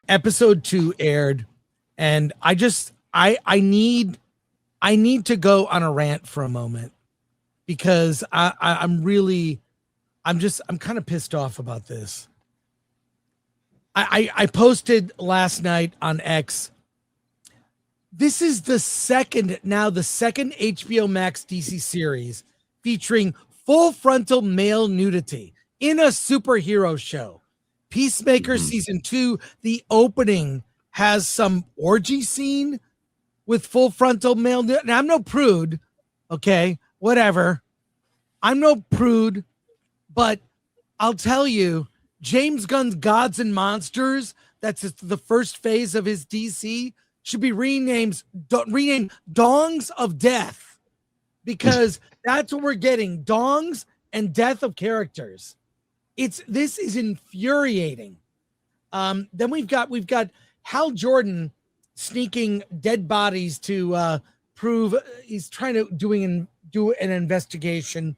Episode 2 aired, and I need to go on a rant for a moment because I'm kind of pissed off about this. I posted last night on X. This is the second HBO Max DC series featuring full frontal male nudity in a superhero show. Peacemaker season 2, the opening has some orgy scene with full frontal male. Now, I'm no prude. Okay, whatever. I'm no prude, but I'll tell you, James Gunn's Gods and Monsters, that's the first phase of his DC, should be renamed Dongs of Death, because that's what we're getting, dongs and death of characters. This is infuriating. Then we've got Hal Jordan sneaking dead bodies to prove he's trying to do an investigation.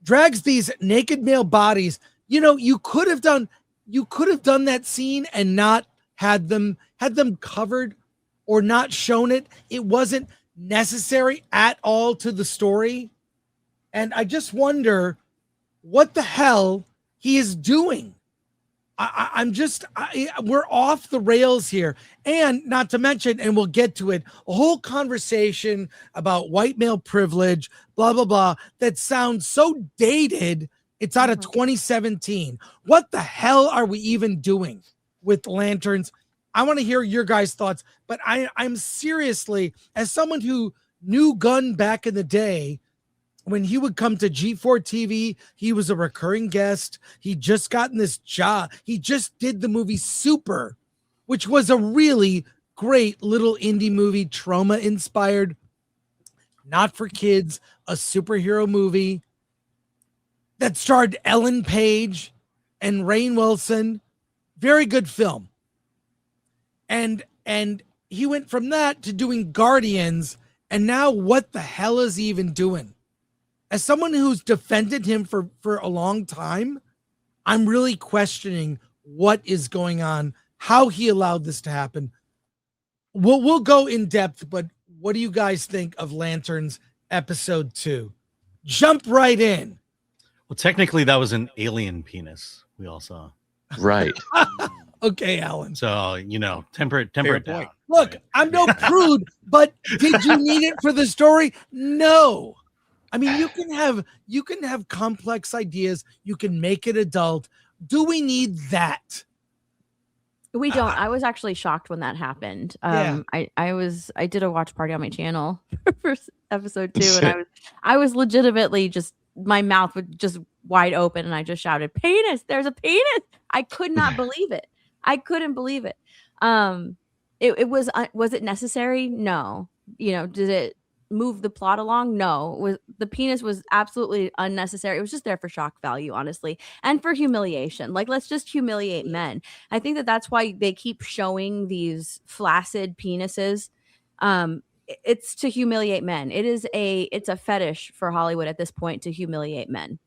Drags these naked male bodies. You could have done that scene and not had them covered or not shown it. It wasn't necessary at all to the story. And I just wonder what the hell he is doing. We're off the rails here. And not to mention, and we'll get to it, a whole conversation about white male privilege, blah, blah, blah, that sounds so dated. It's out of 2017. What the hell are we even doing with Lanterns? I want to hear your guys' thoughts, but I'm seriously, as someone who knew Gunn back in the day, when he would come to G4 TV, he was a recurring guest. He just gotten this job. He just did the movie Super, which was a really great little indie movie, trauma inspired, not for kids, a superhero movie that starred Ellen Page and Rainn Wilson. Very good film. And he went from that to doing Guardians, and now what the hell is he even doing? As someone who's defended him for a long time, I'm really questioning what is going on, how he allowed this to happen. We'll go in depth, but what do you guys think of Lanterns episode 2? Jump right in. Well, technically that was an alien penis we all saw. Right. Okay, Alan. So, temper it down. Look, right? I'm no prude, but did you need it for the story? No. I mean, you can have complex ideas. You can make it adult. Do we need that? We don't. I was actually shocked when that happened. I did a watch party on my channel for episode 2, and I was legitimately just, my mouth was just wide open, and I just shouted, "Penis! There's a penis!" I could not believe it. I couldn't believe it. Was it necessary? No. Did it move the plot along? No. The penis was absolutely unnecessary. It was just there for shock value, honestly, and for humiliation. Like, let's just humiliate men. I think that's why they keep showing these flaccid penises. It's to humiliate men. It's a fetish for Hollywood at this point to humiliate men.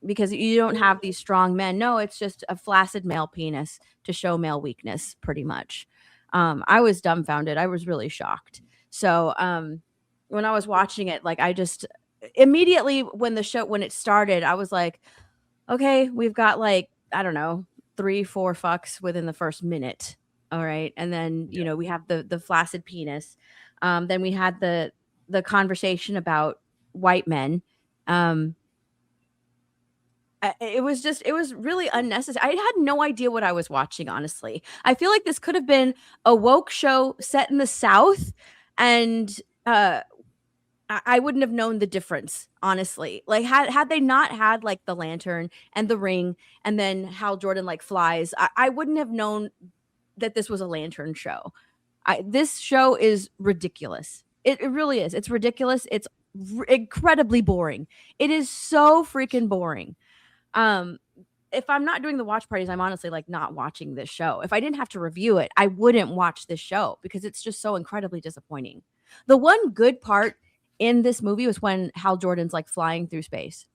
Because you don't have these strong men. No, it's just a flaccid male penis to show male weakness, pretty much. I was dumbfounded. I was really shocked. So when I was watching it, like, I just immediately when it started, I was like, okay, we've got, like, I don't know, 3-4 fucks within the first minute. All right. And then, we have the flaccid penis. Then we had the conversation about white men. It was really unnecessary. I had no idea what I was watching, honestly. I feel like this could have been a woke show set in the South, and I wouldn't have known the difference, honestly. Like, had they not had, like, the lantern and the ring, and then Hal Jordan, like, flies, I wouldn't have known that this was a lantern show. This show is ridiculous. It really is. It's ridiculous. It's incredibly boring. It is so freaking boring. If I'm not doing the watch parties, I'm honestly, like, not watching this show. If I didn't have to review it, I wouldn't watch this show because it's just so incredibly disappointing. The one good part in this movie was when Hal Jordan's, like, flying through space.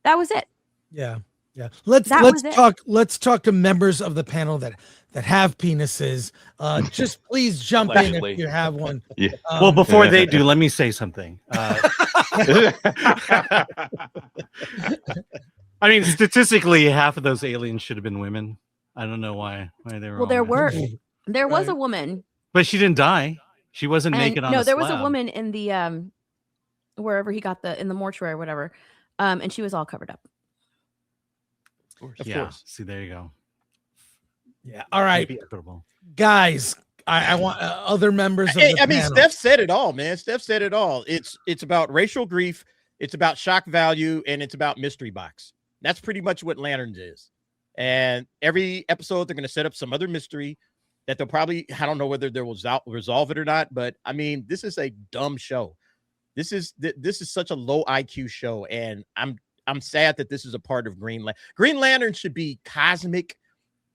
That was it. Yeah. Yeah. Let's That was it. talk to members of the panel that have penises. Just please jump in Allegedly. if you have one. Yeah. Well, before they do, let me say something. I mean, statistically, half of those aliens should have been women. I don't know why they were. Well, there was a woman. But she didn't die. She wasn't And naked on no, a there was a slab. woman in the wherever he got in the mortuary or whatever. And she was all covered up. Of Yeah. course. See, there you go. Yeah. All right, Maybe equitable. guys. I want other members of the I mean, panel. Steph said it all, man. Steph said it all. It's about racial grief. It's about shock value, and it's about mystery box. That's pretty much what Lanterns is. And every episode, they're going to set up some other mystery that they'll probably, I don't know whether they'll resolve it or not, but I mean, this is a dumb show. This is such a low IQ show, and I'm sad that this is a part of Green Lantern. Green Lantern should be cosmic.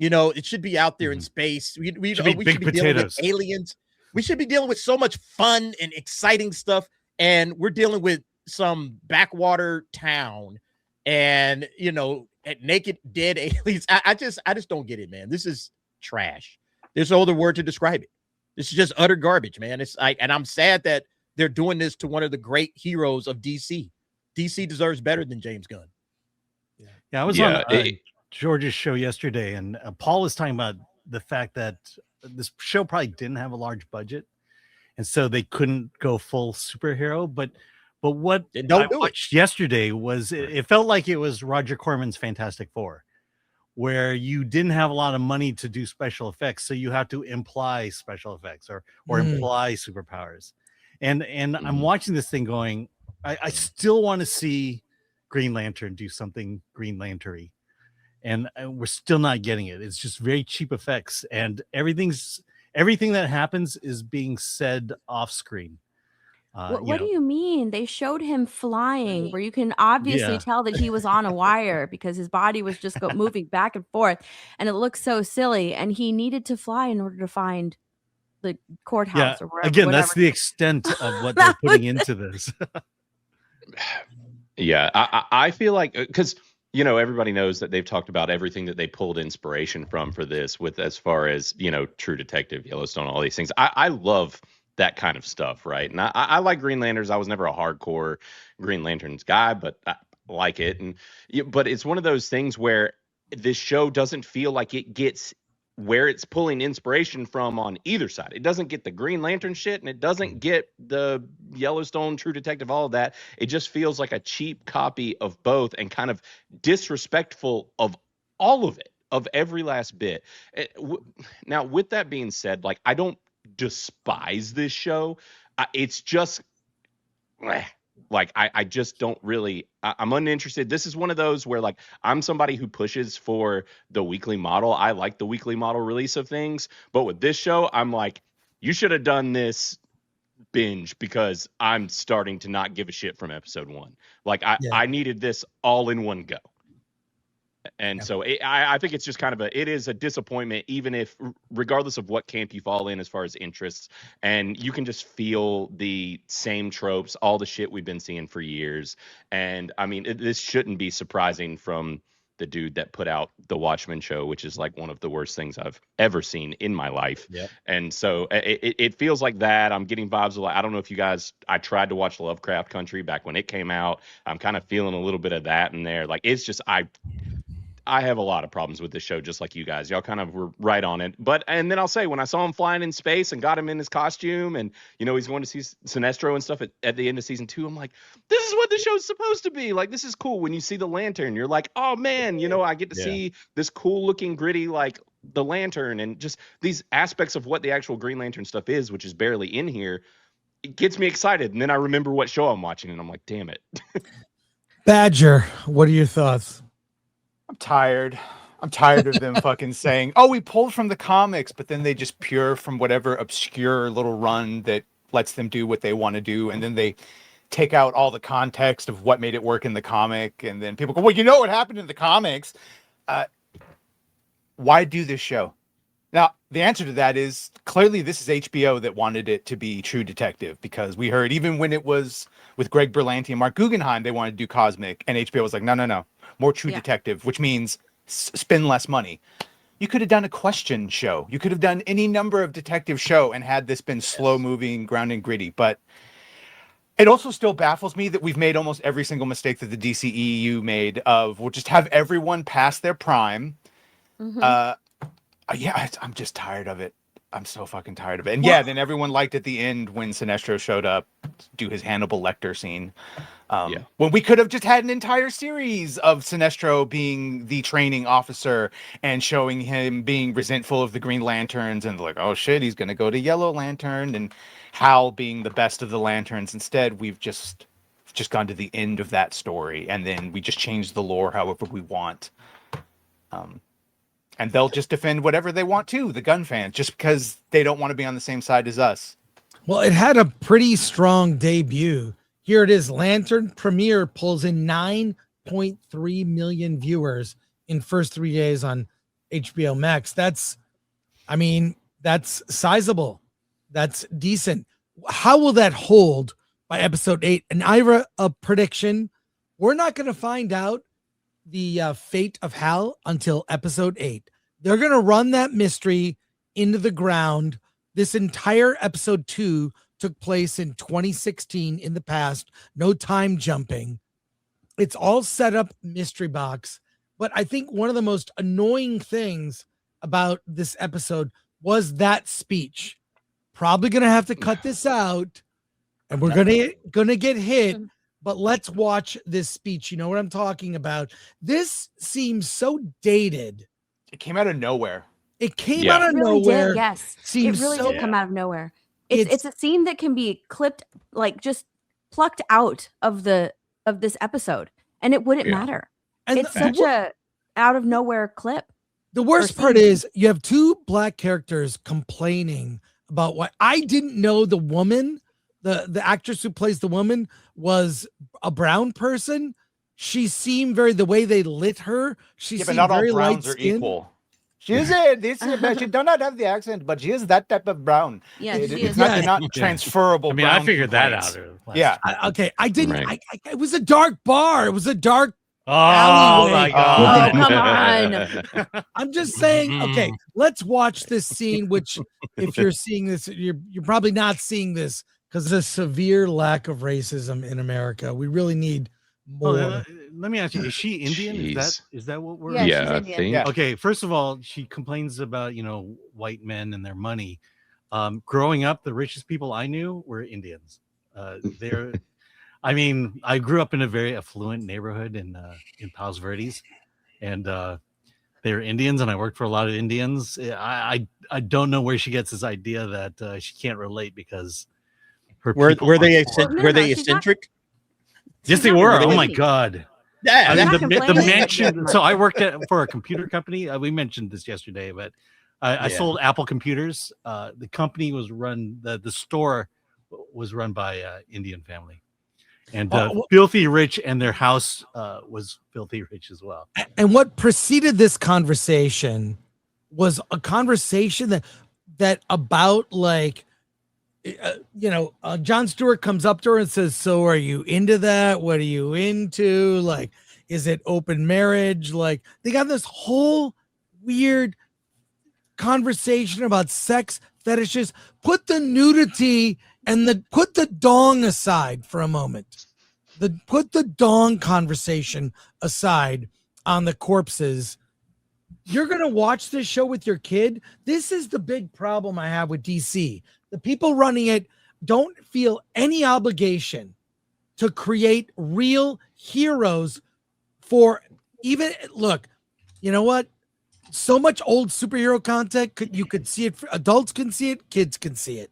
You know, it should be out there in space. We should be dealing with aliens. We should be dealing with so much fun and exciting stuff, and we're dealing with some backwater town, and naked dead aliens. I just don't get it, man. This is trash. There's no other word to describe it. This is just utter garbage, man. And I'm sad that they're doing this to one of the great heroes of DC. DC deserves better than James Gunn. Yeah, I was on George's show yesterday, and Paul was talking about the fact that this show probably didn't have a large budget, and so they couldn't go full superhero. But what I watched yesterday was it felt like it was Roger Corman's Fantastic Four, where you didn't have a lot of money to do special effects, so you have to imply special effects or imply superpowers. And I'm watching this thing going, I still want to see Green Lantern do something Green Lantern-y. And we're still not getting it. It's just very cheap effects, and everything that happens is being said off screen. What do you mean? They showed him flying, where you can obviously tell that he was on a wire because his body was just moving back and forth, and it looks so silly. And he needed to fly in order to find the courthouse or wherever. Again, that's the extent of what they're putting into this. Yeah, I feel like because everybody knows that they've talked about everything that they pulled inspiration from for this, with as far as True Detective, Yellowstone, all these things. I love that kind of stuff, right? And I like Green Lanterns. I was never a hardcore Green Lanterns guy, but I like it. But it's one of those things where this show doesn't feel like it gets where it's pulling inspiration from on either side. It doesn't get the Green Lantern shit, and it doesn't get the Yellowstone, True Detective, all of that. It just feels like a cheap copy of both, and kind of disrespectful of all of it, of every last bit. Now, with that being said, like, I don't despise this show. It's just like I just don't really. I'm uninterested. This is one of those where, like, I'm somebody who pushes for the weekly model. I like the weekly model release of things, but with this show, I'm like, you should have done this binge, because I'm starting to not give a shit from episode 1. Like, I needed this all in one go. And so I think it's just kind of it is a disappointment, even if, regardless of what camp you fall in as far as interests, and you can just feel the same tropes, all the shit we've been seeing for years. And I mean, this shouldn't be surprising from the dude that put out the Watchmen show, which is like one of the worst things I've ever seen in my life. Yep. And so it feels like that. I'm getting vibes of, like, I don't know if you guys, I tried to watch Lovecraft Country back when it came out. I'm kind of feeling a little bit of that in there. Like, it's just, I have a lot of problems with this show, just like you guys. Y'all kind of were right on it. And then I'll say, when I saw him flying in space and got him in his costume, and, he's going to see Sinestro and stuff at the end of season 2, I'm like, this is what the show's supposed to be. Like, this is cool. When you see the Lantern, you're like, oh, man, I get to see this cool looking, gritty, like, the Lantern, and just these aspects of what the actual Green Lantern stuff is, which is barely in here. It gets me excited. And then I remember what show I'm watching, and I'm like, damn it. Badger, what are your thoughts? I'm tired of them fucking saying, oh, we pulled from the comics, but then they just pure from whatever obscure little run that lets them do what they want to do. And then they take out all the context of what made it work in the comic. And then people go, well, what happened in the comics? Why do this show? Now, the answer to that is clearly this is HBO that wanted it to be True Detective, because we heard even when it was with Greg Berlanti and Mark Guggenheim, they wanted to do cosmic, and HBO was like, no. more True Detective, which means spend less money. You could have done a question show. You could have done any number of detective show and had this been slow moving, ground and gritty. But it also still baffles me that we've made almost every single mistake that the DCEU made of we'll just have everyone past their prime. I'm just tired of it. I'm so fucking tired of it. And then everyone liked at the end when Sinestro showed up to do his Hannibal Lecter scene. When we could have just had an entire series of Sinestro being the training officer and showing him being resentful of the Green Lanterns and like, oh shit, he's going to go to Yellow Lantern, and Hal being the best of the Lanterns. Instead, we've just gone to the end of that story, and then we just changed the lore however we want. And they'll just defend whatever they want to, the gun fans, just because they don't want to be on the same side as us. Well, it had a pretty strong debut. Here it is. Lantern premiere pulls in 9.3 million viewers in first 3 days on HBO Max. That's sizable. That's decent. How will that hold by episode 8? And Ira, a prediction. We're not going to find out the fate of Hal until episode 8. They're going to run that mystery into the ground. This entire episode 2 took place in 2016 in the past. No time jumping. It's all set up mystery box. But I think one of the most annoying things about this episode was that speech. Probably going to have to cut this out, and we're going to get hit. But let's watch this speech. You know what I'm talking about. This seems so dated. It came out of nowhere. It came out of nowhere. Yes. Seems it really so, did come out of nowhere. It's a scene that can be clipped, like just plucked out of this episode, and it wouldn't matter. And it's such a out of nowhere clip. The worst part is you have two black characters complaining about what I didn't know the woman, the actress who plays the woman, was a brown person. She seemed the way they lit her. She seemed not very all browns light are skin. equal. She is she does not have the accent, but she is that type of brown. Yeah, it's not transferable. I mean, I figured that out. I didn't. Right. It was a dark bar. It was a dark. Oh my God! Come on. I'm just saying. Okay, let's watch this scene. Which, if you're seeing this, you're probably not seeing this because there's a severe lack of racism in America. We really need more. Let me ask you: is she Indian? Is that what we're? Yeah, she's Indian. Yeah. Okay. First of all, she complains about white men and their money. Growing up, the richest people I knew were Indians. I mean, I grew up in a very affluent neighborhood in Palos Verdes, and they're Indians, and I worked for a lot of Indians. I don't know where she gets this idea that she can't relate because her were they eccentric? Yes, they were. Oh my God! Yeah, the mansion. So I worked for a computer company. We mentioned this yesterday, but I sold Apple computers. The company was run. The store was run by Indian family. And filthy rich, and their house was filthy rich as well. And what preceded this conversation was a conversation that about like, Jon Stewart comes up to her and says, "So are you into that? What are you into? Like, is it open marriage?" Like, they got this whole weird conversation about sex fetishes. Put the nudity and put the dong aside for a moment. Put the dong conversation aside on the corpses. You're going to watch this show with your kid. This is the big problem I have with DC. The people running it don't feel any obligation to create real heroes for even, look, you know what? So much old superhero content, you could see it. Adults can see it. Kids can see it.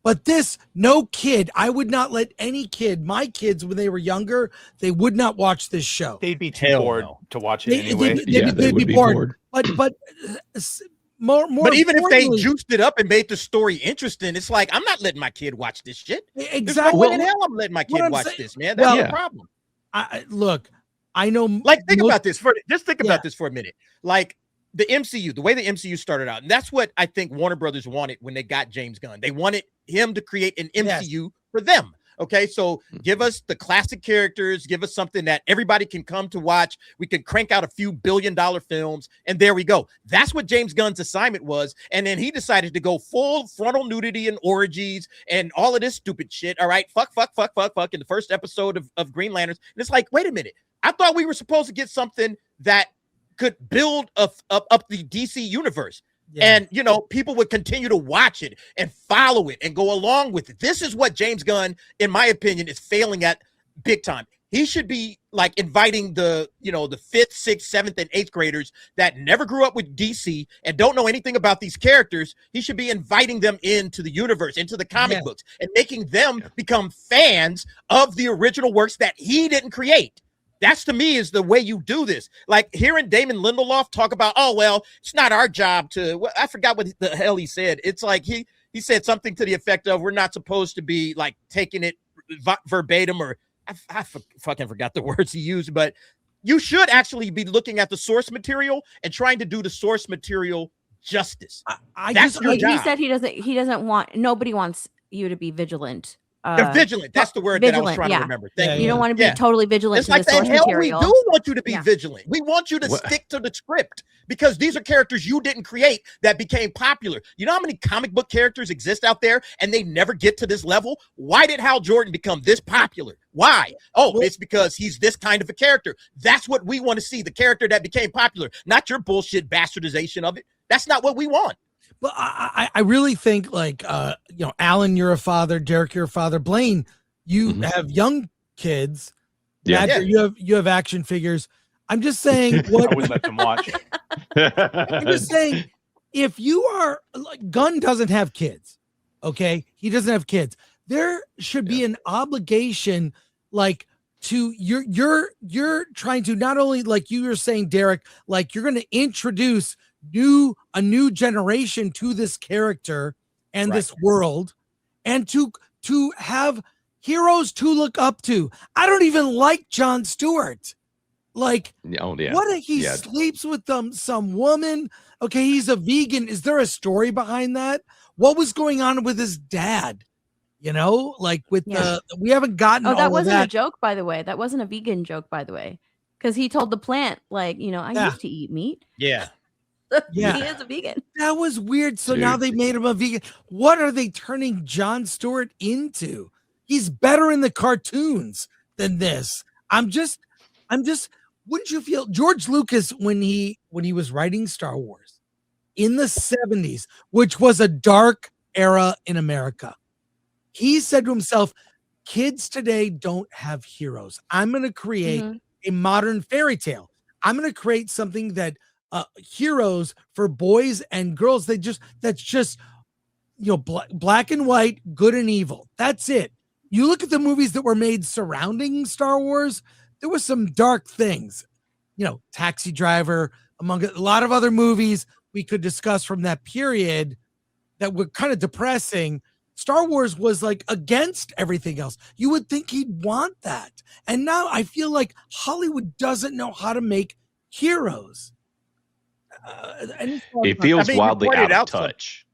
But no kid, I would not let any kid, my kids, when they were younger, they would not watch this show. They'd be too bored to watch it anyway. They'd be bored. But more. But even if they importantly- juiced it up and made the story interesting, it's like, I'm not letting my kid watch this shit. Exactly. There's no way in hell I'm letting my kid watch this, man. That's the problem. Look, I know. Like, think about this for a minute. Like, the MCU, the way the MCU started out, and that's what I think Warner Brothers wanted when they got James Gunn. They wanted him to create an MCU for them. Okay, so give us the classic characters, give us something that everybody can come to watch. We can crank out a few billion-dollar films, and there we go. That's what James Gunn's assignment was. And then he decided to go full frontal nudity and orgies and all of this stupid shit. All right, fuck in the first episode of Green Lanterns. And it's like, wait a minute. I thought we were supposed to get something that could build up the DC universe. Yeah. And, you know, people would continue to watch it and follow it and go along with it. This is what James Gunn, in my opinion, is failing at big time. He should be like inviting the 5th, 6th, 7th, and 8th graders that never grew up with DC and don't know anything about these characters. He should be inviting them into the universe, into the comic books, and making them become fans of the original works that he didn't create. That's, to me, is the way you do this. Like hearing Damon Lindelof talk about, oh, well, it's not our job to, well, I forgot what the hell he said. It's like he said something to the effect of, we're not supposed to be like taking it verbatim, or I fucking forgot the words he used, but you should actually be looking at the source material and trying to do the source material justice. That's your job. He said he doesn't want, nobody wants you to be vigilant. They're vigilant. That's the word that I was trying to remember. You don't want to be totally vigilant. It's like the hell material. We do want you to be vigilant. We want you to stick to the script, because these are characters you didn't create that became popular. You know how many comic book characters exist out there and they never get to this level? Why did Hal Jordan become this popular? Why? Oh, it's because he's this kind of a character. That's what we want to see, the character that became popular, not your bullshit bastardization of it. That's not what we want. But I really think, like, Alan, you're a father. Derek, you're a father. Blaine, you have young kids. Yeah. You have action figures. I'm just saying. I wouldn't let them watch. I'm just saying, if you are, Gunn doesn't have kids, okay? He doesn't have kids. There should be an obligation, like, to you're trying to not only, like you were saying, Derek, like you're going to introduce a new generation to this character and this world, and to have heroes to look up to. I don't even like Jon Stewart. Like, he sleeps with some woman. Okay, he's a vegan. Is there a story behind that? What was going on with his dad? You know, like with we haven't gotten. Oh, that wasn't a joke, by the way. That wasn't a vegan joke, by the way, because he told the plant, like, I used to eat meat. Yeah. He is a vegan. That was weird. So now they made him a vegan. What are they turning Jon Stewart into? He's better in the cartoons than this. I'm just, wouldn't you feel George Lucas when he was writing Star Wars in the 70s, which was a dark era in America? He said to himself, kids today don't have heroes. I'm going to create a modern fairy tale. I'm going to create something that heroes for boys and girls. That's just black and white, good and evil. That's it. You look at the movies that were made surrounding Star Wars, there was some dark things, Taxi Driver, among a lot of other movies we could discuss from that period that were kind of depressing. Star Wars was like against everything else. You would think he'd want that. And now I feel like Hollywood doesn't know how to make heroes. It feels wildly out of touch.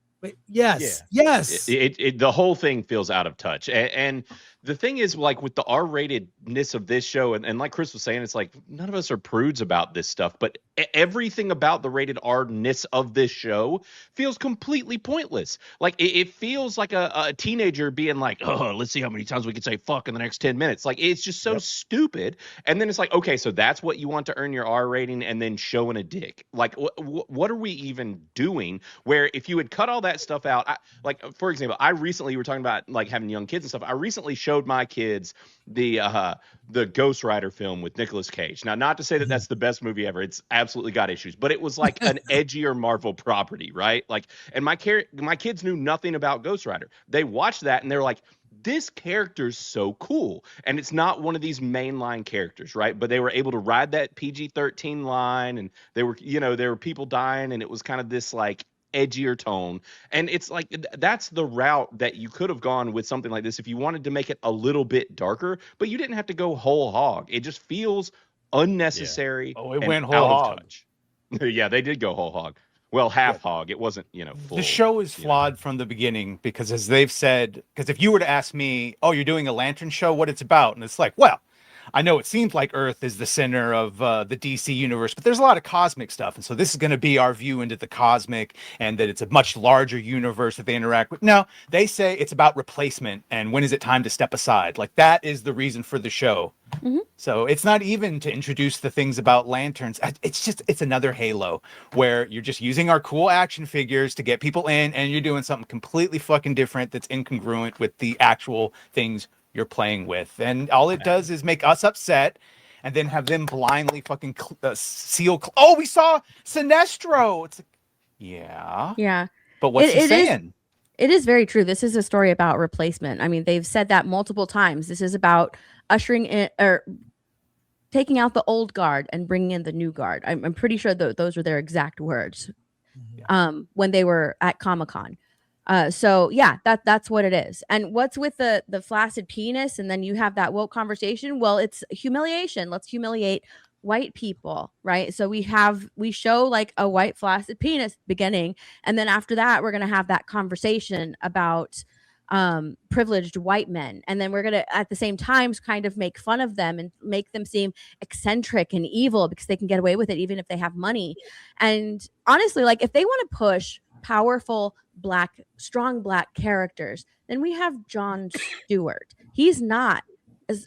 Yes. The whole thing feels out of touch. And the thing is, like, with the R-ratedness of this show, and like Chris was saying, it's like none of us are prudes about this stuff, but everything about the rated R-ness of this show feels completely pointless. Like, it feels like a teenager being like, oh, let's see how many times we can say fuck in the next 10 minutes. Like, it's just so stupid. And then it's like, okay, so that's what you want to earn your R rating, and then showing a dick. Like, what are we even doing? Where if you had cut all that stuff out, like, for example, we were talking about like having young kids and stuff. I recently showed my kids the Ghost Rider film with Nicolas Cage. Now, not to say that that's the best movie ever. It's absolutely got issues, but it was like an edgier Marvel property, right? Like, and my kids knew nothing about Ghost Rider. They watched that and they're like, this character's so cool. And it's not one of these mainline characters, right? But they were able to ride that PG-13 line, and there were people dying, and it was kind of this like edgier tone. And it's like, that's the route that you could have gone with something like this if you wanted to make it a little bit darker, but you didn't have to go whole hog. It just feels unnecessary. It went whole hog. Yeah, they did go whole hog. Well, half hog. It wasn't, full. The show is flawed from the beginning because, as they've said, because if you were to ask me, oh, you're doing a Lantern show, what it's about? And it's like, well, I know it seems like Earth is the center of the DC universe, but there's a lot of cosmic stuff. And so this is going to be our view into the cosmic, and that it's a much larger universe that they interact with. No, they say it's about replacement and when is it time to step aside. Like, that is the reason for the show. Mm-hmm. So it's not even to introduce the things about lanterns. It's another Halo where you're just using our cool action figures to get people in, and you're doing something completely fucking different that's incongruent with the actual things you're playing with. And all it does is make us upset and then have them blindly fucking seal. Oh, we saw Sinestro. It's like, yeah. But what's he saying? It is very true. This is a story about replacement. I mean, they've said that multiple times. This is about ushering in or taking out the old guard and bringing in the new guard. I'm pretty sure those were their exact words when they were at Comic-Con. So yeah, that's what it is. And what's with the flaccid penis? And then you have that woke conversation. Well, it's humiliation. Let's humiliate white people, right? So we show like a white flaccid penis beginning, and then after that, we're gonna have that conversation about privileged white men, and then we're gonna at the same time kind of make fun of them and make them seem eccentric and evil because they can get away with it even if they have money. And honestly, like, if they want to push powerful strong black characters, then we have Jon Stewart. He's not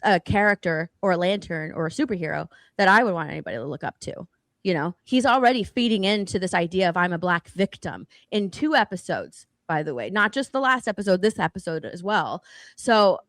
a character or a lantern or a superhero that I would want anybody to look up to. He's already feeding into this idea of I'm a black victim in 2 episodes, by the way, not just the last episode, this episode as well. So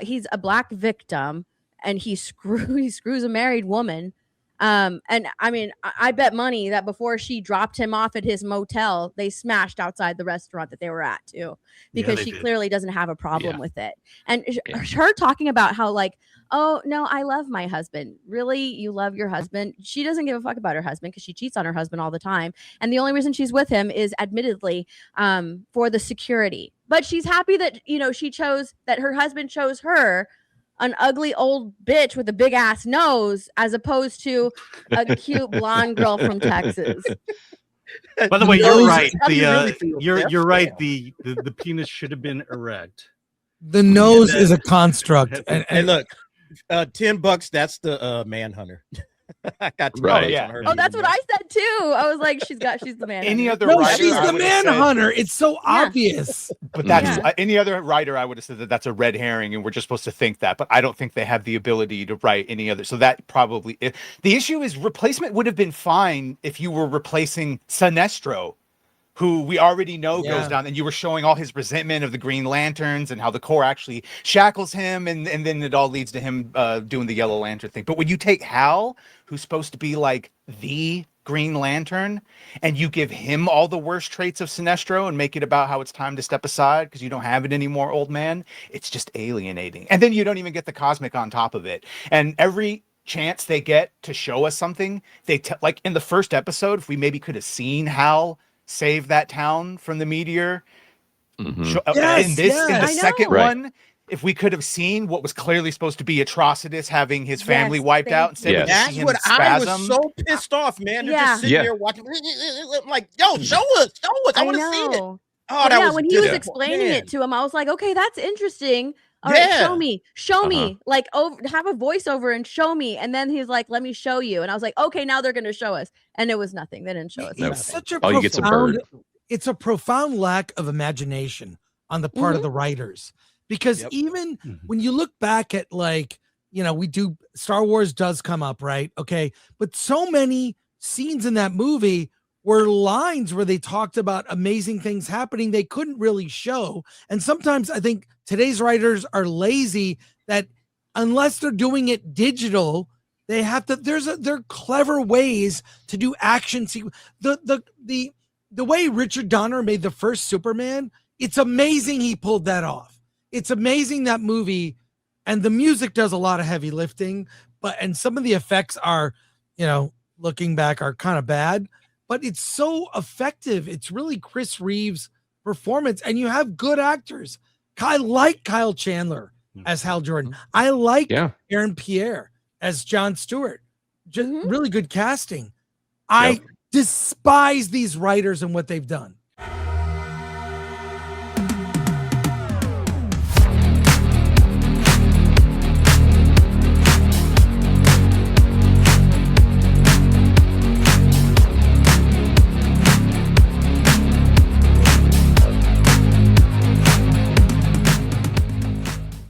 he's a black victim, and he screws a married woman. And I mean, I bet money that before she dropped him off at his motel, they smashed outside the restaurant that they were at too, because she clearly doesn't have a problem with it. And her talking about how like, oh no, I love my husband. Really? You love your husband? She doesn't give a fuck about her husband because she cheats on her husband all the time. And the only reason she's with him is admittedly for the security. But she's happy that, she chose that her husband chose her, an ugly old bitch with a big ass nose, as opposed to a cute blonde girl from Texas. By the way, you're right. You're right. The penis should have been erect. The nose is a construct. And look, $10. That's the Manhunter. I got right. on her. Oh, that's what I said too. I was like, she's the man. Any other no, writer, she's the Manhunter. It's so obvious. But that's any other writer, I would have said that that's a red herring, and we're just supposed to think that. But I don't think they have the ability to write any other. So that probably the issue is replacement would have been fine if you were replacing Sinestro, who we already know goes down, and you were showing all his resentment of the Green Lanterns and how the Corps actually shackles him, and then it all leads to him doing the Yellow Lantern thing. But when you take Hal, who's supposed to be like the Green Lantern, and you give him all the worst traits of Sinestro and make it about how it's time to step aside because you don't have it anymore, old man, it's just alienating. And then you don't even get the cosmic on top of it. And every chance they get to show us something, like in the first episode, if we maybe could have seen Hal save that town from the meteor. Mm-hmm. In the second one, if we could have seen what was clearly supposed to be Atrocitus having his family wiped out, instead that's what I was so pissed off, man. They're just sitting there watching. I'm like, yo, show us. I want to see it. Oh, that was when he was explaining it to him, I was like, okay, that's interesting. All right, show me, like, have a voiceover and show me. And then he's like, let me show you. And I was like, okay, now they're going to show us. And it was nothing. They didn't show us. It's such a profound, it's a profound lack of imagination on the part of the writers, because even when you look back at, like, we do, Star Wars does come up, right? Okay. But so many scenes in that movie were lines where they talked about amazing things happening they couldn't really show. And sometimes I think today's writers are lazy, that unless they're doing it digital, they have to, there are clever ways to do action sequence. The way Richard Donner made the first Superman, it's amazing he pulled that off. It's amazing, that movie, and the music does a lot of heavy lifting, and some of the effects are, looking back, are kind of bad, but it's so effective. It's really Chris Reeves' performance, and you have good actors. I like Kyle Chandler as Hal Jordan. I like Aaron Pierre as Jon Stewart. Just really good casting. I despise these writers and what they've done.